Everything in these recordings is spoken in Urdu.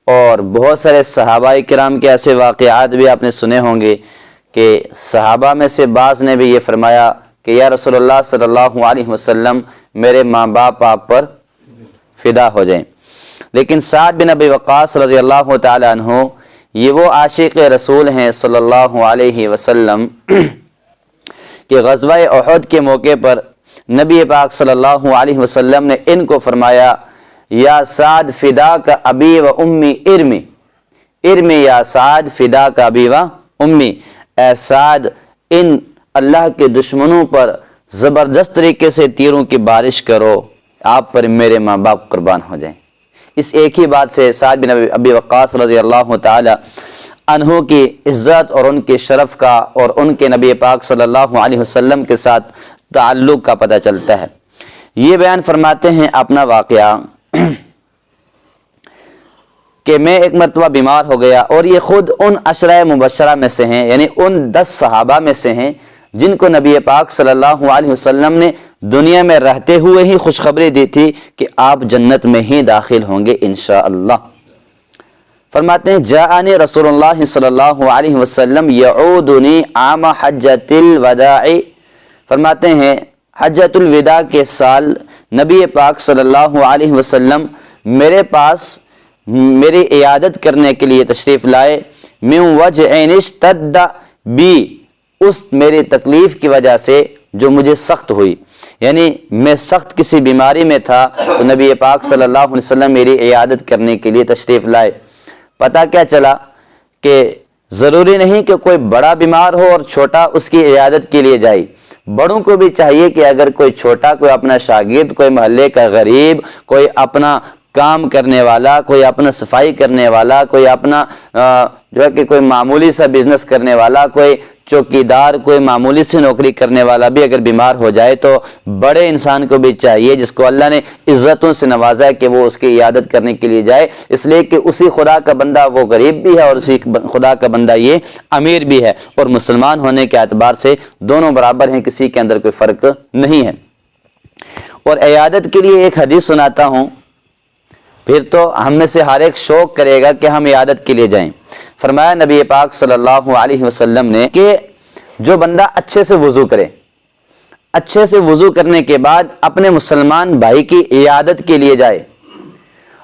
اور بہت سارے صحابہ کرام کے ایسے واقعات بھی آپ نے سنے ہوں گے کہ صحابہ میں سے بعض نے بھی یہ فرمایا کہ یا رسول اللہ صلی اللہ علیہ وسلم میرے ماں باپ آپ پر فدا ہو جائیں۔ لیکن سعد بن ابی وقاص رضی اللہ تعالی عنہ یہ وہ عاشق رسول ہیں صلی اللہ علیہ وسلم کہ غزوہ احد کے موقع پر نبی پاک صلی اللہ علیہ وسلم نے ان کو فرمایا یا سعد فدا کا ابی و امی ارمی ارمی یا سعد فدا کا ابی و امی، اے سعد ان اللہ کے دشمنوں پر زبردست طریقے سے تیروں کی بارش کرو، آپ پر میرے ماں باپ قربان ہو جائیں۔ اس ایک ہی بات سے سعد بن ابی وقاص رضی اللہ تعالی عنہ کی عزت اور ان کے شرف کا اور ان کے نبی پاک صلی اللہ علیہ وسلم کے ساتھ تعلق کا پتہ چلتا ہے۔ یہ بیان فرماتے ہیں اپنا واقعہ کہ میں ایک مرتبہ بیمار ہو گیا، اور یہ خود ان عشرہ مبشرہ میں سے ہیں، یعنی ان 10 صحابہ میں سے ہیں جن کو نبی پاک صلی اللہ علیہ وسلم نے دنیا میں رہتے ہوئے ہی خوشخبری دی تھی کہ آپ جنت میں ہی داخل ہوں گے انشاءاللہ۔ فرماتے ہیں جاءنی رسول اللہ صلی اللہ علیہ وسلم یعودنی عام حجۃ الوداع، فرماتے ہیں حجۃ الوداع کے سال نبی پاک صلی اللہ علیہ وسلم میرے پاس میری عیادت کرنے کے لیے تشریف لائے، من وجع اشتد بی، اس میری تکلیف کی وجہ سے جو مجھے سخت ہوئی، یعنی میں سخت کسی بیماری میں تھا تو نبی پاک صلی اللہ علیہ وسلم میری عیادت کرنے کے لیے تشریف لائے۔ پتہ کیا چلا کہ ضروری نہیں کہ کوئی بڑا بیمار ہو اور چھوٹا اس کی عیادت کے لیے جائے، بڑوں کو بھی چاہیے کہ اگر کوئی چھوٹا، کوئی اپنا شاگرد، کوئی محلے کا غریب، کوئی اپنا کام کرنے والا، کوئی اپنا صفائی کرنے والا، کوئی اپنا جو ہے کہ کوئی معمولی سا بزنس کرنے والا، کوئی چوکیدار، کوئی معمولی سی نوکری کرنے والا بھی اگر بیمار ہو جائے تو بڑے انسان کو بھی چاہیے جس کو اللہ نے عزتوں سے نوازا ہے کہ وہ اس کی عیادت کرنے کے لیے جائے، اس لیے کہ اسی خدا کا بندہ وہ غریب بھی ہے اور اسی خدا کا بندہ یہ امیر بھی ہے، اور مسلمان ہونے کے اعتبار سے دونوں برابر ہیں، کسی کے اندر کوئی فرق نہیں ہے۔ اور عیادت کے لیے ایک حدیث سناتا ہوں، پھر تو ہم میں سے ہر ایک شوق کرے گا کہ ہم عیادت کے لیے جائیں۔ فرمایا نبی پاک صلی اللہ علیہ وسلم نے کہ جو بندہ اچھے سے وضو کرے، اچھے سے وضو کرنے کے بعد اپنے مسلمان بھائی کی عیادت کے لیے جائے،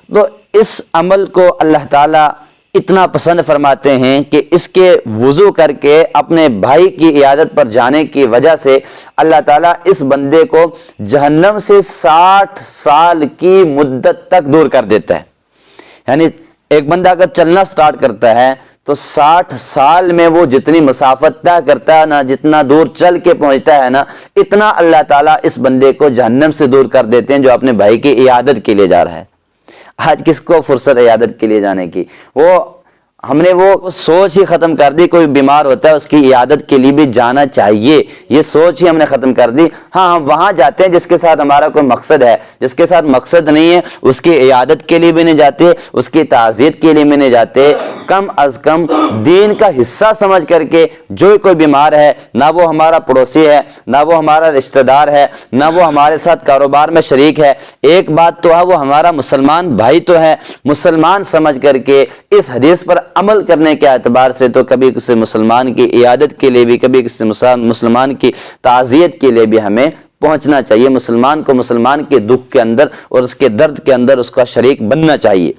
تو اس عمل کو اللہ تعالیٰ اتنا پسند فرماتے ہیں کہ اس کے وضو کر کے اپنے بھائی کی عیادت پر جانے کی وجہ سے اللہ تعالیٰ اس بندے کو جہنم سے 60 سال کی مدت تک دور کر دیتا ہے۔ یعنی ایک بندہ اگر چلنا سٹارٹ کرتا ہے تو 60 سال میں وہ جتنی مسافت طے کرتا ہے نا، جتنا دور چل کے پہنچتا ہے نا، اتنا اللہ تعالیٰ اس بندے کو جہنم سے دور کر دیتے ہیں جو اپنے بھائی کی عیادت کے لیے جا رہا ہے۔ آج کس کو فرصت عیادت کے لیے جانے کی؟ ہم نے وہ سوچ ہی ختم کر دی، کوئی بیمار ہوتا ہے اس کی عیادت کے لیے بھی جانا چاہیے، یہ سوچ ہی ہم نے ختم کر دی۔ ہاں ہم وہاں جاتے ہیں جس کے ساتھ ہمارا کوئی مقصد ہے، جس کے ساتھ مقصد نہیں ہے اس کی عیادت کے لیے بھی نہیں جاتے، اس کی تعزیت کے لیے بھی نہیں جاتے۔ کم از کم دین کا حصہ سمجھ کر کے جو کوئی بیمار ہے، نہ وہ ہمارا پڑوسی ہے، نہ وہ ہمارا رشتہ دار ہے، نہ وہ ہمارے ساتھ کاروبار میں شریک ہے، ایک بات تو ہے وہ ہمارا مسلمان بھائی تو ہے، مسلمان سمجھ کر کے اس حدیث پر عمل کرنے کے اعتبار سے تو کبھی کسی مسلمان کی عیادت کے لیے بھی، کبھی کسی مسلمان کی تعزیت کے لیے بھی ہمیں پہنچنا چاہیے۔ مسلمان کو مسلمان کے دکھ کے اندر اور اس کے درد کے اندر اس کا شریک بننا چاہیے۔